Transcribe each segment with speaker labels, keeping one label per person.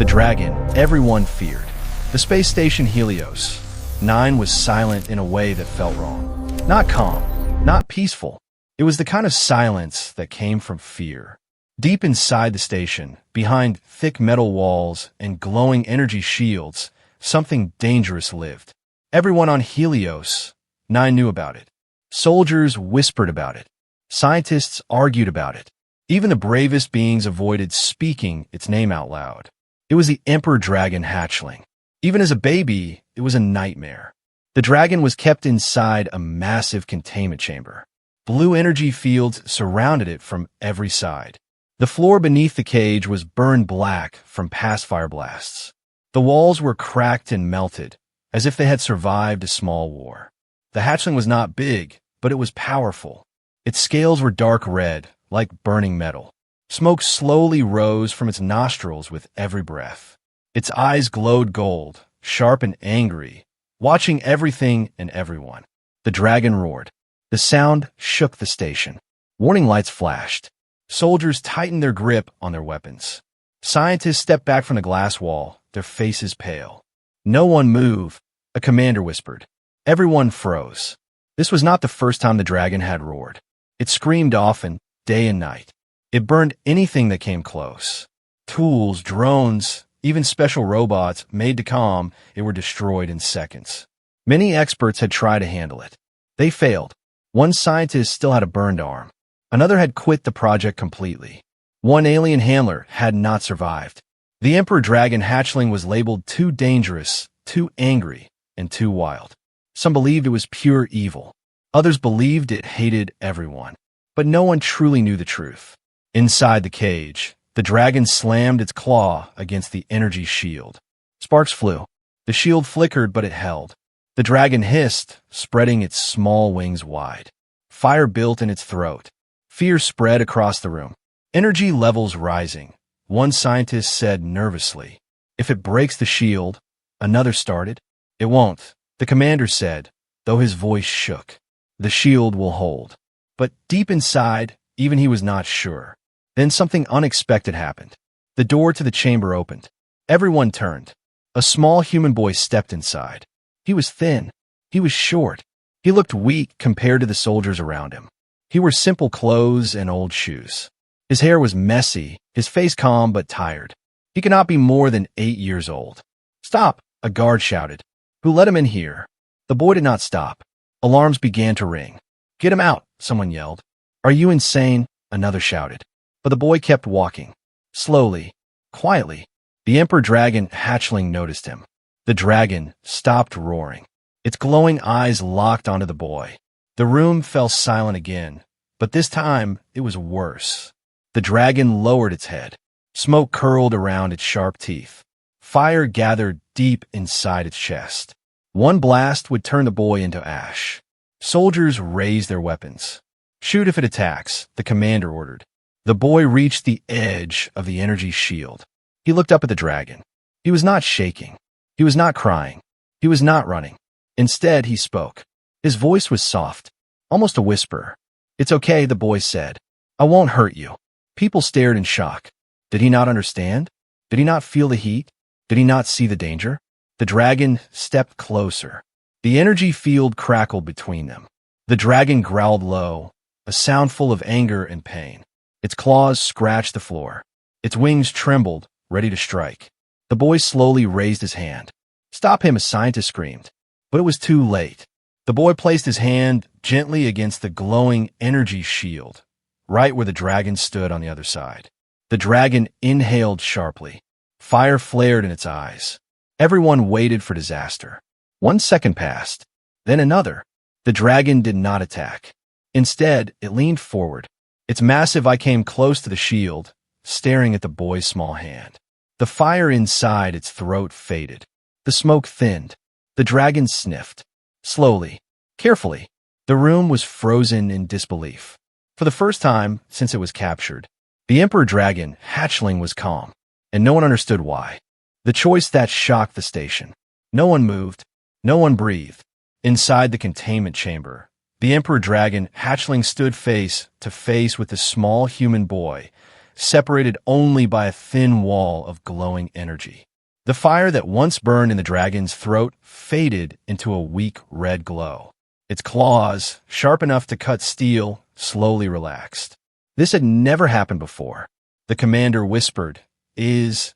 Speaker 1: The dragon everyone feared. The space station Helios 9 was silent in a way that felt wrong. Not calm, not peaceful. It was the kind of silence that came from fear. Deep inside the station, behind thick metal walls and glowing energy shields, something dangerous lived. Everyone on Helios 9 knew about it. Soldiers whispered about it. Scientists argued about it. Even the bravest beings avoided speaking its name out loud. It was the Emperor Dragon Hatchling. Even as a baby, it was a nightmare. The dragon was kept inside a massive containment chamber. Blue energy fields surrounded it from every side. The floor beneath the cage was burned black from past fire blasts. The walls were cracked and melted, as if they had survived a small war. The hatchling was not big, but it was powerful. Its scales were dark red, like burning metal. Smoke slowly rose from its nostrils with every breath. Its eyes glowed gold, sharp and angry, watching everything and everyone. The dragon roared. The sound shook the station. Warning lights flashed. Soldiers tightened their grip on their weapons. Scientists stepped back from the glass wall, their faces pale. "No one move," a commander whispered. Everyone froze. This was not the first time the dragon had roared. It screamed often, day and night. It burned anything that came close. Tools, drones, even special robots made to calm it were destroyed in seconds. Many experts had tried to handle it. They failed. One scientist still had a burned arm. Another had quit the project completely. One alien handler had not survived. The Emperor Dragon Hatchling was labeled too dangerous, too angry, and too wild. Some believed it was pure evil. Others believed it hated everyone. But no one truly knew the truth. Inside the cage, the dragon slammed its claw against the energy shield. Sparks flew. The shield flickered, but it held. The dragon hissed, spreading its small wings wide. Fire built in its throat. Fear spread across the room. Energy levels rising. One scientist said nervously, "If it breaks the shield," another started. "It won't," the commander said, though his voice shook. "The shield will hold." But deep inside, even he was not sure. Then something unexpected happened. The door to the chamber opened. Everyone turned. A small human boy stepped inside. He was thin. He was short. He looked weak compared to the soldiers around him. He wore simple clothes and old shoes. His hair was messy, his face calm but tired. He could not be more than 8 years old. "Stop!" a guard shouted. "Who let him in here?" The boy did not stop. Alarms began to ring. "Get him out!" someone yelled. "Are you insane?" another shouted. But the boy kept walking. Slowly, quietly. The Emperor Dragon Hatchling noticed him. The dragon stopped roaring. Its glowing eyes locked onto the boy. The room fell silent again, but this time it was worse. The dragon lowered its head. Smoke curled around its sharp teeth. Fire gathered deep inside its chest. One blast would turn the boy into ash. Soldiers raised their weapons. "Shoot if it attacks," the commander ordered. The boy reached the edge of the energy shield. He looked up at the dragon. He was not shaking. He was not crying. He was not running. Instead, he spoke. His voice was soft, almost a whisper. "It's okay," the boy said. "I won't hurt you." People stared in shock. Did he not understand? Did he not feel the heat? Did he not see the danger? The dragon stepped closer. The energy field crackled between them. The dragon growled low, a sound full of anger and pain. Its claws scratched the floor. Its wings trembled, ready to strike. The boy slowly raised his hand. "Stop him," a scientist screamed. But it was too late. The boy placed his hand gently against the glowing energy shield, right where the dragon stood on the other side. The dragon inhaled sharply. Fire flared in its eyes. Everyone waited for disaster. 1 second passed, then another. The dragon did not attack. Instead, it leaned forward. Its massive eye came close to the shield, staring at the boy's small hand. The fire inside its throat faded. The smoke thinned. The dragon sniffed. Slowly, carefully. The room was frozen in disbelief. For the first time since it was captured, the Emperor Dragon Hatchling was calm, and no one understood why. The choice that shocked the station. No one moved. No one breathed. Inside the containment chamber, the Emperor Dragon Hatchling stood face to face with the small human boy, separated only by a thin wall of glowing energy. The fire that once burned in the dragon's throat faded into a weak red glow. Its claws, sharp enough to cut steel, slowly relaxed. This had never happened before. The commander whispered, Is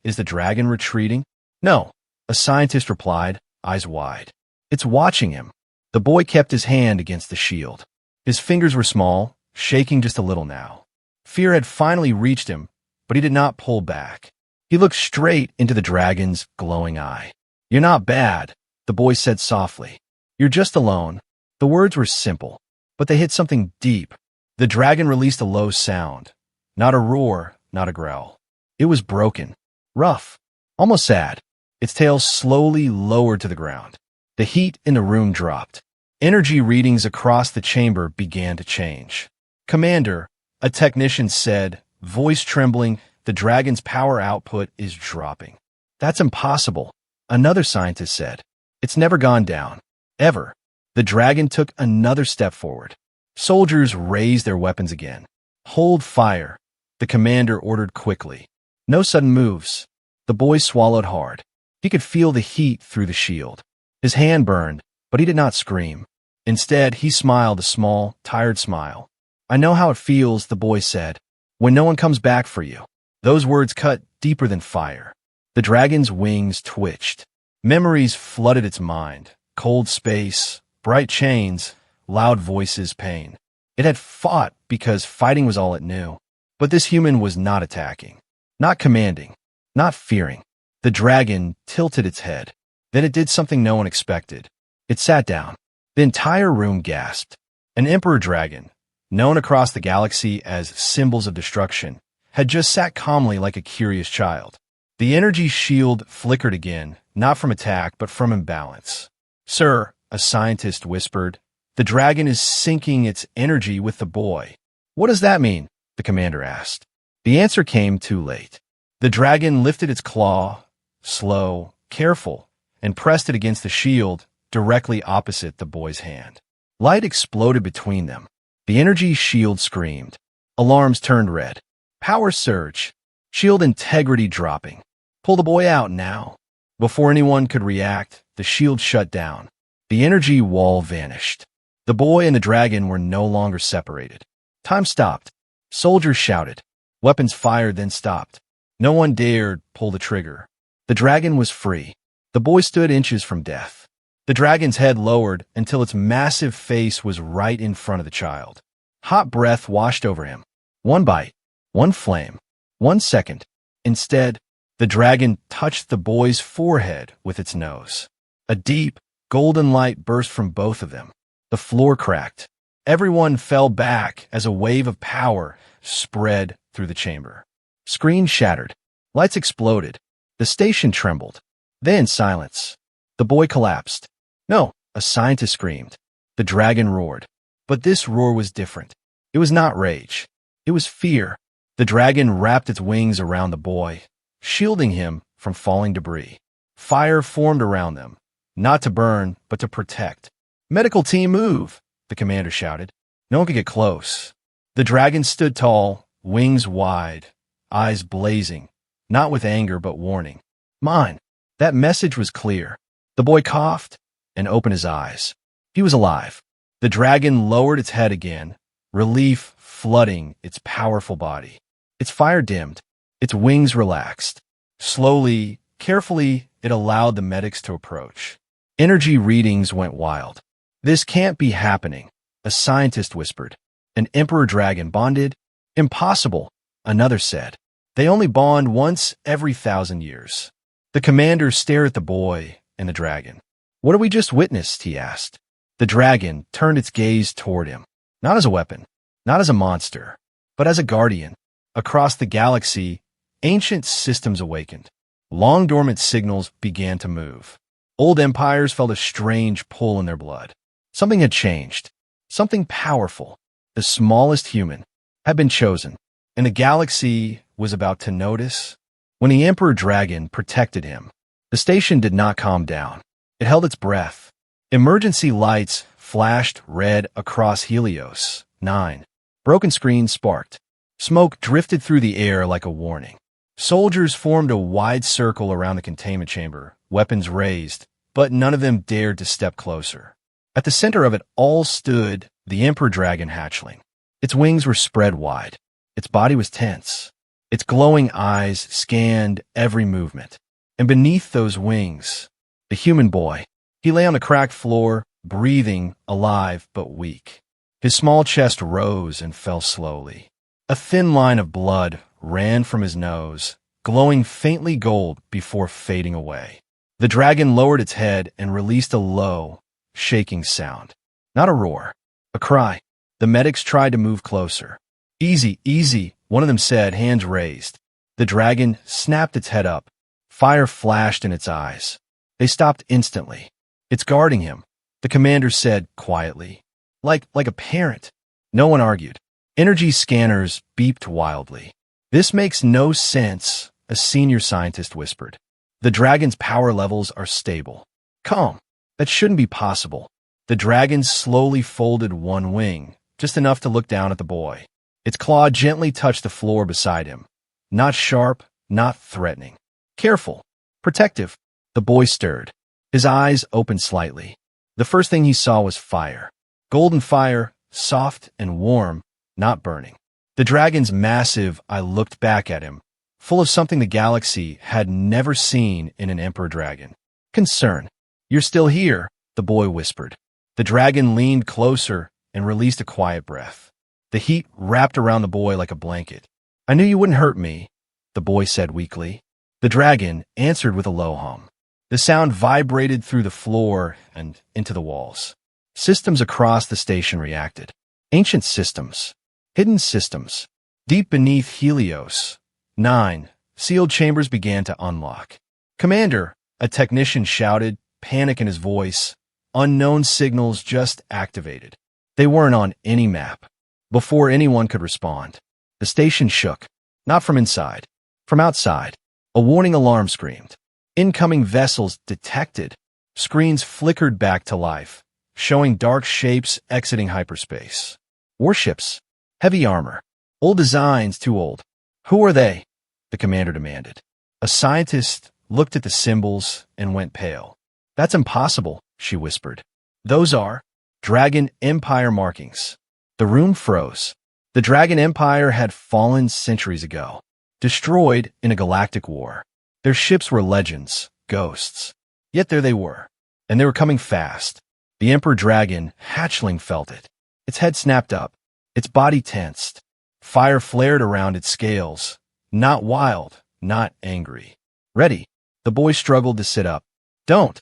Speaker 1: the dragon retreating? No, a scientist replied, eyes wide. It's watching him. The boy kept his hand against the shield. His fingers were small, shaking just a little now. Fear had finally reached him, but he did not pull back. He looked straight into the dragon's glowing eye. You're not bad, the boy said softly. You're just alone. The words were simple, but they hit something deep. The dragon released a low sound. Not a roar, not a growl. It was broken, rough, almost sad. Its tail slowly lowered to the ground. The heat in the room dropped. Energy readings across the chamber began to change. Commander, a technician said, voice trembling, the dragon's power output is dropping. That's impossible, another scientist said. It's never gone down. Ever. The dragon took another step forward. Soldiers raised their weapons again. Hold fire, the commander ordered quickly. No sudden moves. The boy swallowed hard. He could feel the heat through the shield. His hand burned, but he did not scream. Instead, he smiled a small, tired smile. I know how it feels, the boy said, when no one comes back for you. Those words cut deeper than fire. The dragon's wings twitched. Memories flooded its mind. Cold space, bright chains, loud voices, pain. It had fought because fighting was all it knew. But this human was not attacking, not commanding, not fearing. The dragon tilted its head. Then it did something no one expected. It sat down. The entire room gasped. An Emperor Dragon, known across the galaxy as symbols of destruction, had just sat calmly like a curious child. The energy shield flickered again, not from attack, but from imbalance. Sir, a scientist whispered, the dragon is syncing its energy with the boy. What does that mean? The commander asked. The answer came too late. The dragon lifted its claw, slow, careful, and pressed it against the shield directly opposite the boy's hand. Light exploded between them. The energy shield screamed. Alarms turned red. Power surge. Shield integrity dropping. Pull the boy out now. Before anyone could react, the shield shut down. The energy wall vanished. The boy and the dragon were no longer separated. Time stopped. Soldiers shouted. Weapons fired, then stopped. No one dared pull the trigger. The dragon was free. The boy stood inches from death. The dragon's head lowered until its massive face was right in front of the child. Hot breath washed over him. One bite, one flame, 1 second. Instead, the dragon touched the boy's forehead with its nose. A deep, golden light burst from both of them. The floor cracked. Everyone fell back as a wave of power spread through the chamber. Screens shattered. Lights exploded. The station trembled. Then silence. The boy collapsed. No, a scientist screamed. The dragon roared. But this roar was different. It was not rage. It was fear. The dragon wrapped its wings around the boy, shielding him from falling debris. Fire formed around them, not to burn, but to protect. Medical team, move, the commander shouted. No one could get close. The dragon stood tall, wings wide, eyes blazing, not with anger but warning. Mine. That message was clear. The boy coughed and opened his eyes. He was alive. The dragon lowered its head again, relief flooding its powerful body. Its fire dimmed. Its wings relaxed. Slowly, carefully, it allowed the medics to approach. Energy readings went wild. This can't be happening, a scientist whispered. An Emperor Dragon bonded? Impossible, another said. They only bond once every 1,000 years. The commander stared at the boy and the dragon. What have we just witnessed? He asked. The dragon turned its gaze toward him, not as a weapon, not as a monster, but as a guardian. Across the galaxy, ancient systems awakened. Long dormant signals began to move. Old empires felt a strange pull in their blood. Something had changed. Something powerful. The smallest human had been chosen, and the galaxy was about to notice. When the Emperor Dragon protected him, the station did not calm down. It held its breath. Emergency lights flashed red across Helios 9. Broken screens sparked. Smoke drifted through the air like a warning. Soldiers formed a wide circle around the containment chamber, weapons raised, but none of them dared to step closer. At the center of it all stood the Emperor Dragon Hatchling. Its wings were spread wide. Its body was tense. Its glowing eyes scanned every movement. And beneath those wings, the human boy. He lay on the cracked floor, breathing, alive but weak. His small chest rose and fell slowly. A thin line of blood ran from his nose, glowing faintly gold before fading away. The dragon lowered its head and released a low, shaking sound. Not a roar, a cry. The medics tried to move closer. Easy, easy, one of them said, hands raised. The dragon snapped its head up. Fire flashed in its eyes. They stopped instantly. It's guarding him, the commander said quietly. Like a parent. No one argued. Energy scanners beeped wildly. This makes no sense, a senior scientist whispered. The dragon's power levels are stable. Calm. That shouldn't be possible. The dragon slowly folded one wing, just enough to look down at the boy. Its claw gently touched the floor beside him. Not sharp, not threatening. Careful. Protective. The boy stirred. His eyes opened slightly. The first thing he saw was fire. Golden fire, soft and warm, not burning. The dragon's massive eye looked back at him, full of something the galaxy had never seen in an emperor dragon. Concern. You're still here, the boy whispered. The dragon leaned closer and released a quiet breath. The heat wrapped around the boy like a blanket. I knew you wouldn't hurt me, the boy said weakly. The dragon answered with a low hum. The sound vibrated through the floor and into the walls. Systems across the station reacted. Ancient systems. Hidden systems. Deep beneath Helios. 9. Sealed chambers began to unlock. Commander, a technician shouted, panic in his voice. Unknown signals just activated. They weren't on any map. Before anyone could respond, the station shook. Not from inside. From outside. A warning alarm screamed. Incoming vessels detected. Screens flickered back to life, showing dark shapes exiting hyperspace. Warships. Heavy armor. Old designs, too old. Who are they? The commander demanded. A scientist looked at the symbols and went pale. That's impossible, she whispered. Those are Dragon Empire markings. The room froze. The Dragon Empire had fallen centuries ago, destroyed in a galactic war. Their ships were legends, ghosts. Yet there they were, and they were coming fast. The Emperor Dragon Hatchling felt it. Its head snapped up. Its body tensed. Fire flared around its scales. Not wild, not angry. Ready. The boy struggled to sit up. Don't.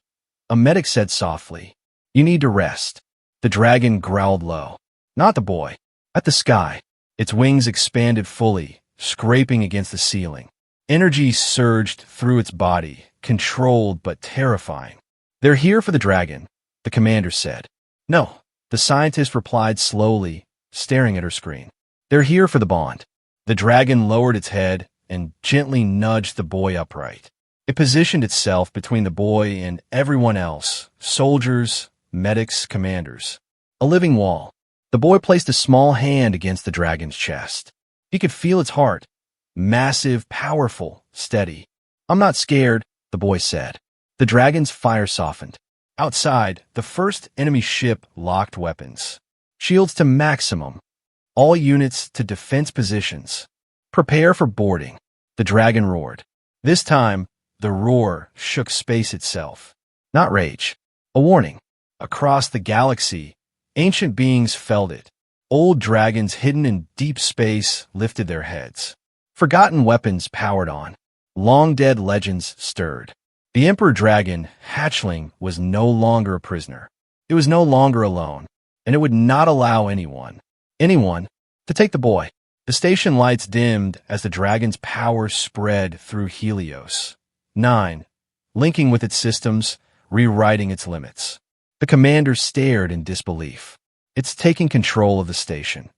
Speaker 1: A medic said softly. You need to rest. The dragon growled low. Not the boy. At the sky. Its wings expanded fully, scraping against the ceiling. Energy surged through its body, controlled but terrifying. They're here for the dragon, the commander said. No, the scientist replied slowly, staring at her screen. They're here for the bond. The dragon lowered its head and gently nudged the boy upright. It positioned itself between the boy and everyone else, soldiers, medics, commanders. A living wall. The boy placed a small hand against the dragon's chest. He could feel its heart. Massive, powerful, steady. I'm not scared, the boy said. The dragon's fire softened. Outside, the first enemy ship locked weapons. Shields to maximum. All units to defense positions. Prepare for boarding. The dragon roared. This time, the roar shook space itself. Not rage. A warning. Across the galaxy, ancient beings felt it. Old dragons hidden in deep space lifted their heads. Forgotten weapons powered on. Long-dead legends stirred. The Emperor Dragon Hatchling was no longer a prisoner. It was no longer alone, and it would not allow anyone, to take the boy. The station lights dimmed as the dragon's power spread through Helios. 9. Linking with its systems, rewriting its limits. The commander stared in disbelief. It's taking control of the station.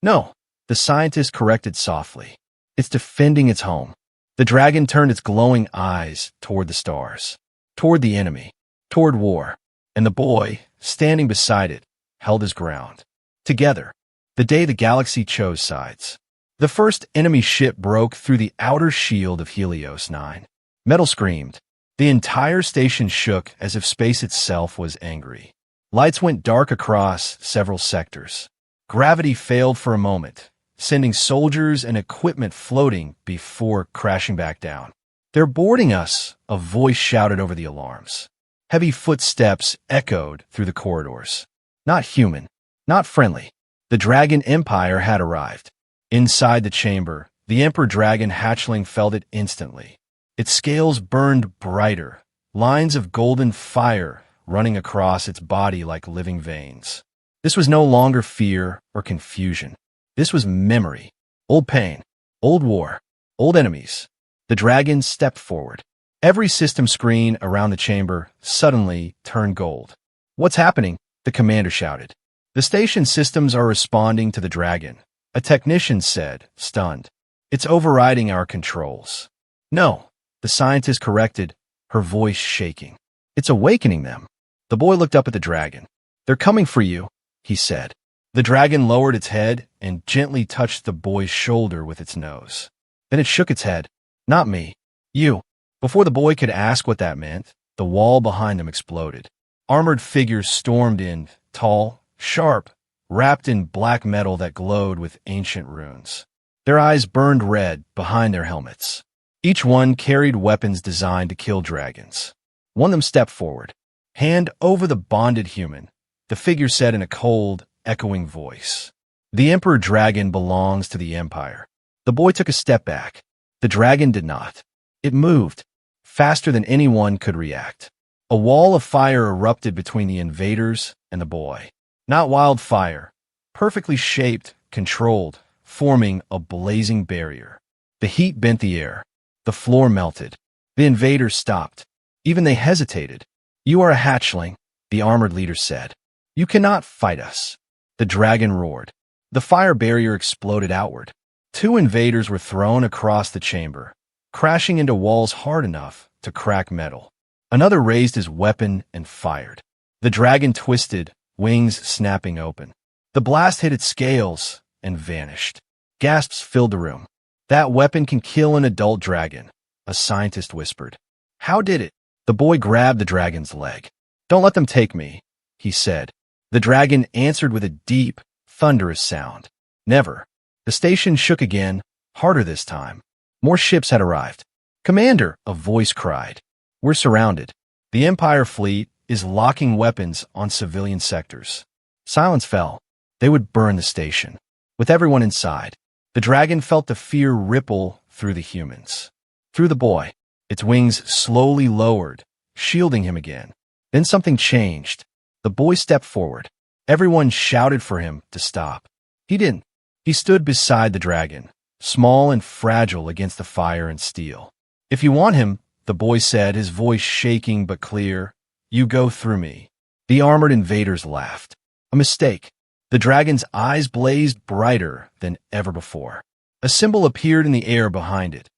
Speaker 1: No, the scientist corrected softly. It's defending its home. The dragon turned its glowing eyes toward the stars, toward the enemy, toward war, and the boy, standing beside it, held his ground. Together, the day the galaxy chose sides. The first enemy ship broke through the outer shield of Helios 9. Metal screamed. The entire station shook as if space itself was angry. Lights went dark across several sectors. Gravity failed for a moment, sending soldiers and equipment floating before crashing back down. "They're boarding us," a voice shouted over the alarms. Heavy footsteps echoed through the corridors. Not human, not friendly. The Dragon Empire had arrived. Inside the chamber, the Emperor Dragon Hatchling felt it instantly. Its scales burned brighter, lines of golden fire running across its body like living veins. This was no longer fear or confusion. This was memory. Old pain, old war, old enemies. The dragon stepped forward. Every system screen around the chamber suddenly turned gold. "What's happening?" the commander shouted. "The station systems are responding to the dragon," a technician said, stunned. "It's overriding our controls." "No," the scientist corrected, her voice shaking. "It's awakening them." The boy looked up at the dragon. "They're coming for you," he said. The dragon lowered its head and gently touched the boy's shoulder with its nose. Then it shook its head. "Not me. You." Before the boy could ask what that meant, the wall behind them exploded. Armored figures stormed in, tall, sharp, wrapped in black metal that glowed with ancient runes. Their eyes burned red behind their helmets. Each one carried weapons designed to kill dragons. One of them stepped forward. "Hand over the bonded human," the figure said in a cold, echoing voice. "The Emperor Dragon belongs to the Empire." The boy took a step back. The dragon did not. It moved, faster than anyone could react. A wall of fire erupted between the invaders and the boy. Not wildfire, perfectly shaped, controlled, forming a blazing barrier. The heat bent the air. The floor melted. The invaders stopped. Even they hesitated. "You are a hatchling," the armored leader said. "You cannot fight us." The dragon roared. The fire barrier exploded outward. 2 invaders were thrown across the chamber, crashing into walls hard enough to crack metal. Another raised his weapon and fired. The dragon twisted, wings snapping open. The blast hit its scales and vanished. Gasps filled the room. "That weapon can kill an adult dragon," a scientist whispered. "How did it?" The boy grabbed the dragon's leg. "Don't let them take me," he said. The dragon answered with a deep, thunderous sound. "Never." The station shook again, harder this time. More ships had arrived. "Commander," a voice cried. "We're surrounded. The Empire fleet is locking weapons on civilian sectors." Silence fell. They would burn the station. With everyone inside, the dragon felt the fear ripple through the humans. Through the boy. Its wings slowly lowered, shielding him again. Then something changed. The boy stepped forward. Everyone shouted for him to stop. He didn't. He stood beside the dragon, small and fragile against the fire and steel. "If you want him," the boy said, his voice shaking but clear, "you go through me." The armored invaders laughed. A mistake. The dragon's eyes blazed brighter than ever before. A symbol appeared in the air behind it.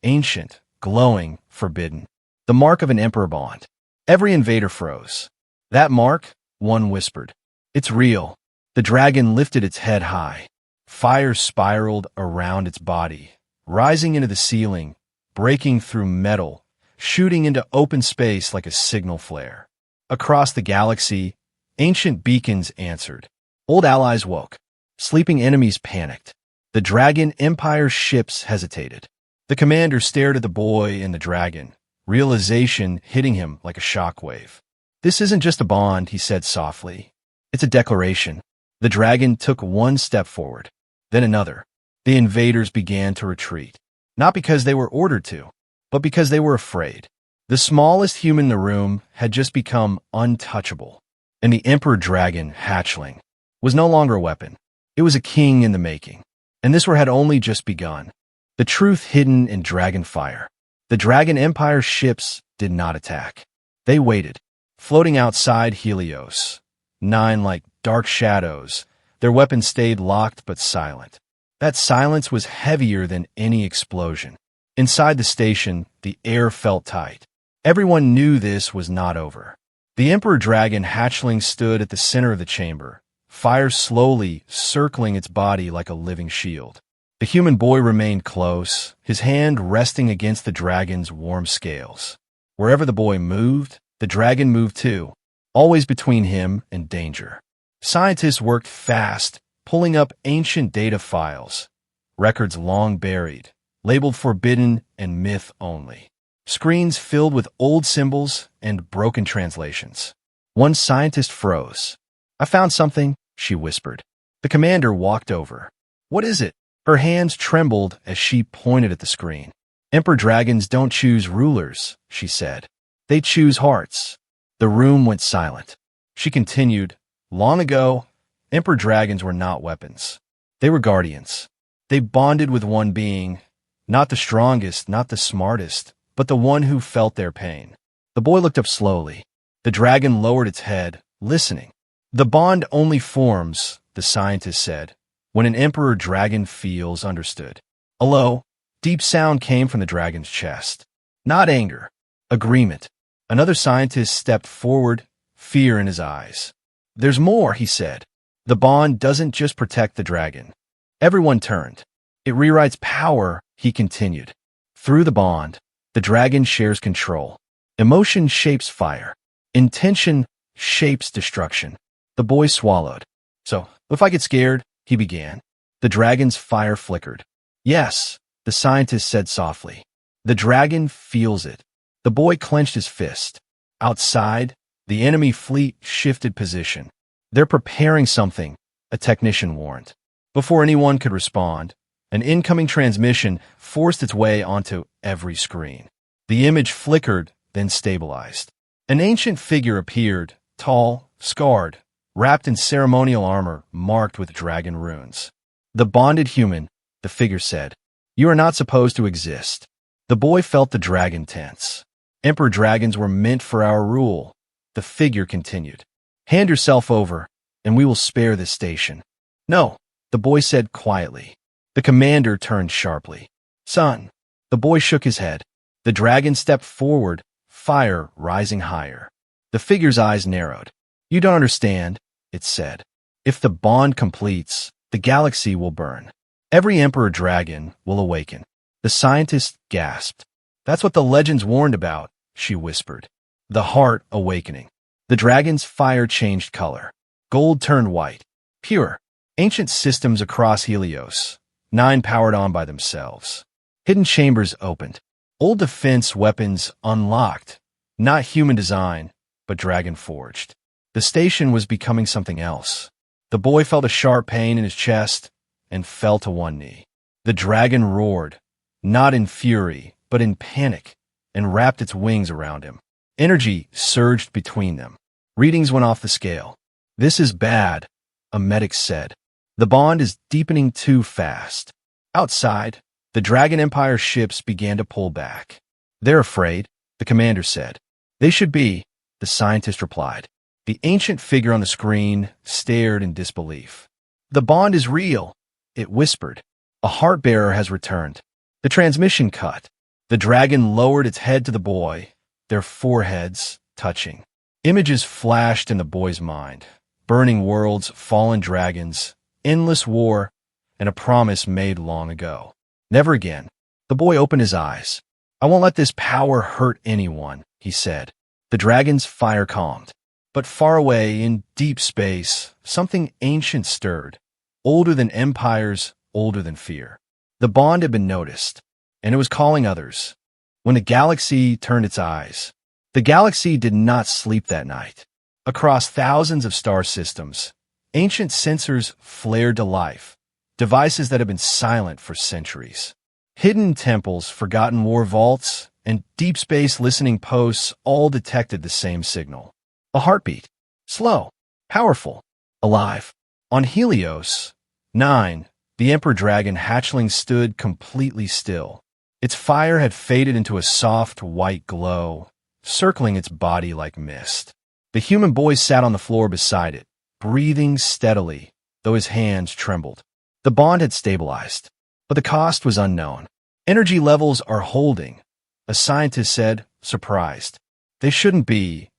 Speaker 1: Ancient, glowing, forbidden. The mark of an emperor bond. Every invader froze. "That mark," one whispered. "It's real." The dragon lifted its head high. Fire spiraled around its body, rising into the ceiling, breaking through metal, shooting into open space like a signal flare. Across the galaxy, ancient beacons answered. Old allies woke. Sleeping enemies panicked. The Dragon Empire's ships hesitated. The commander stared at the boy and the dragon, realization hitting him like a shockwave. "This isn't just a bond," he said softly. "It's a declaration." The dragon took one step forward, then another. The invaders began to retreat, not because they were ordered to, but because they were afraid. The smallest human in the room had just become untouchable, and the Emperor Dragon Hatchling was no longer a weapon. It was a king in the making, and this war had only just begun. The truth hidden in dragon fire. The Dragon Empire's ships did not attack. They waited, floating outside Helios, 9 like dark shadows. Their weapons stayed locked but silent. That silence was heavier than any explosion. Inside the station, the air felt tight. Everyone knew this was not over. The Emperor Dragon Hatchling stood at the center of the chamber, fire slowly circling its body like a living shield. The human boy remained close, his hand resting against the dragon's warm scales. Wherever the boy moved, the dragon moved too, always between him and danger. Scientists worked fast, pulling up ancient data files, records long buried, labeled forbidden and myth only. Screens filled with old symbols and broken translations. One scientist froze. "I found something," she whispered. The commander walked over. "What is it?" Her hands trembled as she pointed at the screen. "Emperor dragons don't choose rulers," she said. "They choose hearts." The room went silent. She continued, "Long ago, Emperor dragons were not weapons. They were guardians. They bonded with one being, not the strongest, not the smartest, but the one who felt their pain." The boy looked up slowly. The dragon lowered its head, listening. "The bond only forms," the scientist said, "when an emperor dragon feels understood." A low, deep sound came from the dragon's chest. Not anger, agreement. Another scientist stepped forward, fear in his eyes. "There's more," he said. "The bond doesn't just protect the dragon." Everyone turned. "It rewrites power," he continued. "Through the bond, the dragon shares control. Emotion shapes fire. Intention shapes destruction." The boy swallowed. "So, if I get scared," he began. The dragon's fire flickered. "Yes," the scientist said softly. "The dragon feels it." The boy clenched his fist. Outside, the enemy fleet shifted position. "They're preparing something," a technician warned. Before anyone could respond, an incoming transmission forced its way onto every screen. The image flickered, then stabilized. An ancient figure appeared, tall, scarred, wrapped in ceremonial armor marked with dragon runes. "The bonded human," the figure said. "You are not supposed to exist." The boy felt the dragon tense. "Emperor dragons were meant for our rule," the figure continued. "Hand yourself over, and we will spare this station." "No," the boy said quietly. The commander turned sharply. "Son." The boy shook his head. The dragon stepped forward, fire rising higher. The figure's eyes narrowed. "You don't understand," it said. "If the bond completes, the galaxy will burn. Every emperor dragon will awaken." The scientist gasped. "That's what the legends warned about," she whispered. "The heart awakening." The dragon's fire changed color. Gold turned white. Pure. Ancient systems across Helios. 9 powered on by themselves. Hidden chambers opened. Old defense weapons unlocked. Not human design, but dragon forged. The station was becoming something else. The boy felt a sharp pain in his chest and fell to one knee. The dragon roared, not in fury, but in panic, and wrapped its wings around him. Energy surged between them. Readings went off the scale. "This is bad," a medic said. "The bond is deepening too fast." Outside, the Dragon Empire ships began to pull back. "They're afraid," the commander said. "They should be," the scientist replied. The ancient figure on the screen stared in disbelief. "The bond is real," it whispered. "A heart-bearer has returned." The transmission cut. The dragon lowered its head to the boy, their foreheads touching. Images flashed in the boy's mind. Burning worlds, fallen dragons, endless war, and a promise made long ago. Never again. The boy opened his eyes. "I won't let this power hurt anyone," he said. The dragon's fire calmed. But far away, in deep space, something ancient stirred. Older than empires, older than fear. The bond had been noticed, and it was calling others. When the galaxy turned its eyes, the galaxy did not sleep that night. Across thousands of star systems, ancient sensors flared to life, devices that had been silent for centuries. Hidden temples, forgotten war vaults, and deep space listening posts all detected the same signal. A heartbeat. Slow, powerful, alive. On Helios 9, the Emperor Dragon Hatchling stood completely still. Its fire had faded into a soft white glow, circling its body like mist. The human boy sat on the floor beside it, breathing steadily, though his hands trembled. The bond had stabilized, but the cost was unknown. "Energy levels are holding," a scientist said, surprised. "They shouldn't be,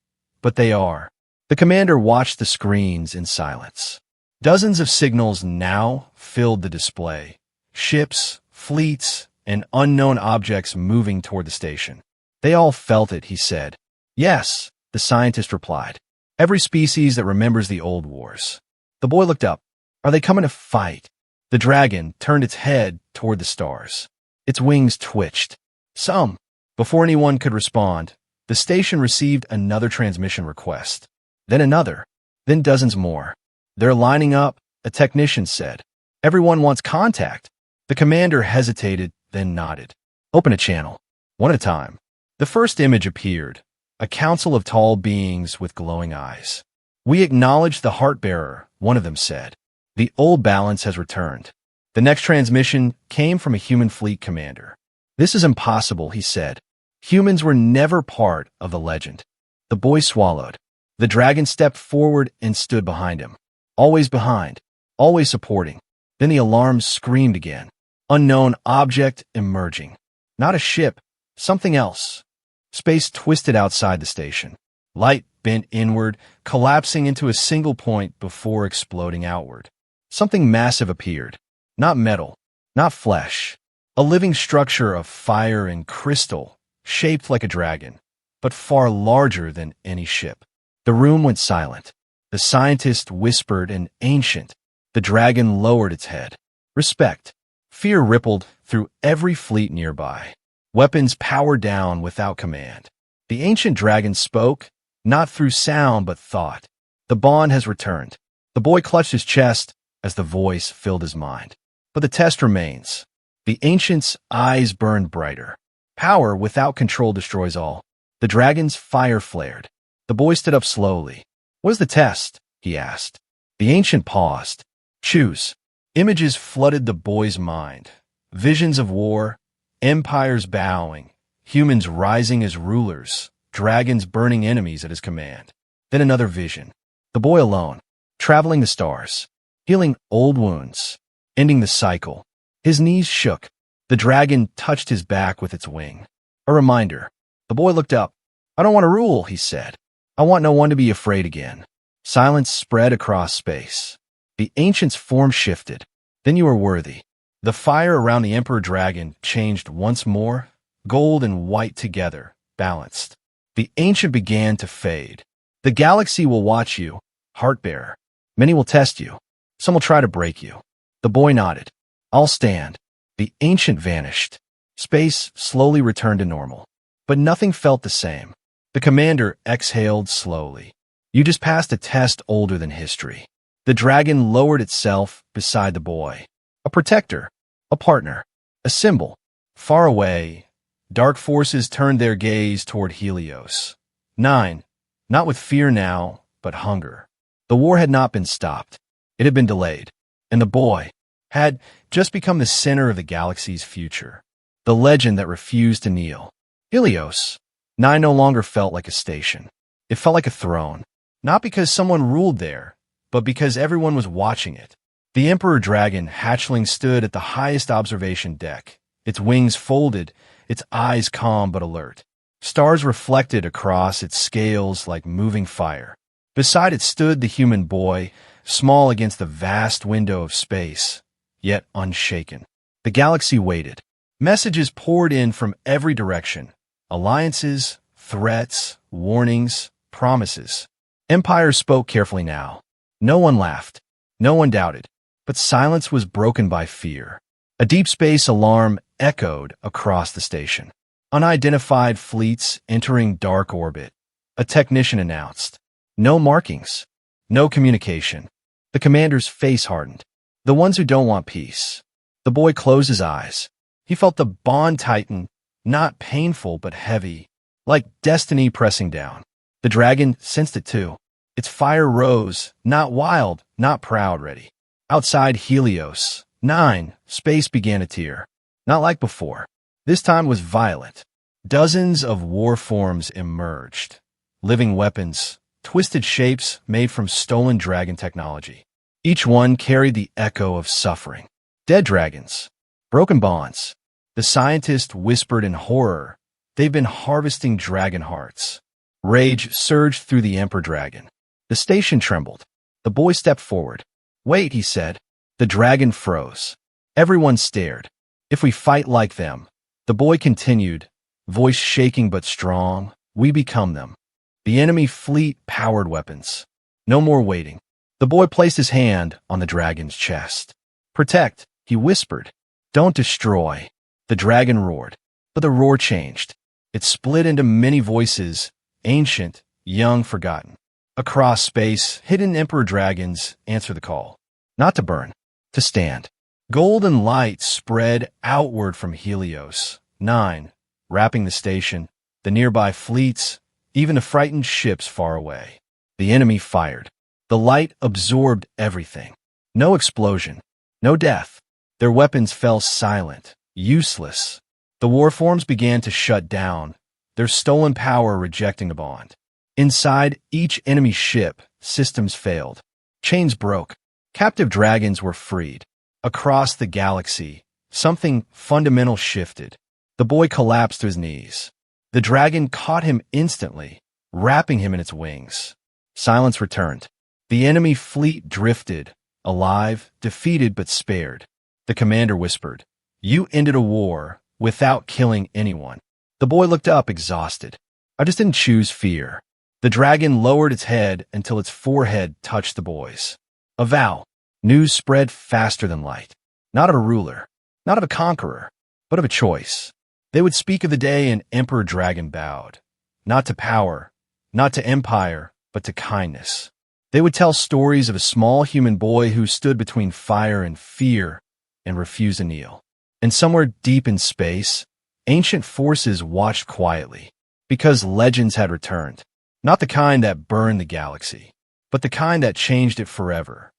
Speaker 1: but they are." The commander watched the screens in silence. Dozens of signals now filled the display, ships, fleets, and unknown objects moving toward the station. They all felt it, he said. Yes, the scientist replied. Every species that remembers the old wars. The boy looked up. Are they coming to fight? The dragon turned its head toward the stars. Its wings twitched. Some. Before anyone could respond, the station received another transmission request. Then another. Then dozens more. They're lining up, a technician said. Everyone wants contact. The commander hesitated, then nodded. Open a channel. One at a time. The first image appeared. A council of tall beings with glowing eyes. We acknowledge the heart-bearer, one of them said. The old balance has returned. The next transmission came from a human fleet commander. This is impossible, he said. Humans were never part of the legend. The boy swallowed. The dragon stepped forward and stood behind him. Always behind. Always supporting. Then the alarm screamed again. Unknown object emerging. Not a ship. Something else. Space twisted outside the station. Light bent inward, collapsing into a single point before exploding outward. Something massive appeared. Not metal. Not flesh. A living structure of fire and crystal, shaped like a dragon, but far larger than any ship. The room went silent. The scientist whispered an ancient. The dragon lowered its head. Respect. Fear rippled through every fleet nearby. Weapons powered down without command. The ancient dragon spoke, not through sound but thought. The bond has returned. The boy clutched his chest as the voice filled his mind. But the test remains. The ancient's eyes burned brighter. Power without control destroys all. The dragon's fire flared. The boy stood up slowly. What is the test? He asked. The ancient paused. Choose. Images flooded the boy's mind. Visions of war, empires bowing, humans rising as rulers, dragons burning enemies at his command. Then another vision. The boy alone, traveling the stars, healing old wounds, ending the cycle. His knees shook. The dragon touched his back with its wing. A reminder. The boy looked up. I don't want to rule, he said. I want no one to be afraid again. Silence spread across space. The ancient's form shifted. Then you are worthy. The fire around the Emperor Dragon changed once more, gold and white together, balanced. The ancient began to fade. The galaxy will watch you, heart-bearer. Many will test you. Some will try to break you. The boy nodded. I'll stand. The ancient vanished. Space slowly returned to normal. But nothing felt the same. The commander exhaled slowly. You just passed a test older than history. The dragon lowered itself beside the boy. A protector. A partner. A symbol. Far away, dark forces turned their gaze toward Helios. 9. Not with fear now, but hunger. The war had not been stopped. It had been delayed. And the boy had just become the center of the galaxy's future. The legend that refused to kneel. Helios. 9 no longer felt like a station. It felt like a throne. Not because someone ruled there, but because everyone was watching it. The Emperor Dragon Hatchling stood at the highest observation deck, its wings folded, its eyes calm but alert. Stars reflected across its scales like moving fire. Beside it stood the human boy, small against the vast window of space, yet unshaken. The galaxy waited. Messages poured in from every direction. Alliances, threats, warnings, promises. Empires spoke carefully now. No one laughed. No one doubted. But silence was broken by fear. A deep space alarm echoed across the station. Unidentified fleets entering dark orbit. A technician announced. No markings. No communication. The commander's face hardened. The ones who don't want peace. The boy closed his eyes. He felt the bond tighten, not painful but heavy, like destiny pressing down. The dragon sensed it too. Its fire rose, not wild, not proud, ready. Outside Helios, 9, space began to tear. Not like before. This time was violent. Dozens of war forms emerged. Living weapons, twisted shapes made from stolen dragon technology. Each one carried the echo of suffering. Dead dragons. Broken bonds. The scientist whispered in horror. They've been harvesting dragon hearts. Rage surged through the Emperor Dragon. The station trembled. The boy stepped forward. Wait, he said. The dragon froze. Everyone stared. If we fight like them, the boy continued, voice shaking but strong, we become them. The enemy fleet powered weapons. No more waiting. The boy placed his hand on the dragon's chest. Protect, he whispered. Don't destroy. The dragon roared. But the roar changed. It split into many voices, ancient, young, forgotten. Across space, hidden emperor dragons answer the call. Not to burn, to stand. Golden light spread outward from Helios, 9, wrapping the station, the nearby fleets, even the frightened ships far away. The enemy fired. The light absorbed everything. No explosion, no death. Their weapons fell silent, useless. The warforms began to shut down, their stolen power rejecting the bond. Inside each enemy ship, systems failed. Chains broke. Captive dragons were freed. Across the galaxy, something fundamental shifted. The boy collapsed to his knees. The dragon caught him instantly, wrapping him in its wings. Silence returned. The enemy fleet drifted, alive, defeated but spared. The commander whispered, "You ended a war without killing anyone." The boy looked up, exhausted. "I just didn't choose fear." The dragon lowered its head until its forehead touched the boy's. A vow. News spread faster than light. Not of a ruler, not of a conqueror, but of a choice. They would speak of the day an Emperor Dragon bowed. Not to power, not to empire, but to kindness. They would tell stories of a small human boy who stood between fire and fear and refused to kneel. And somewhere deep in space, ancient forces watched quietly, because legends had returned. Not the kind that burned the galaxy, but the kind that changed it forever.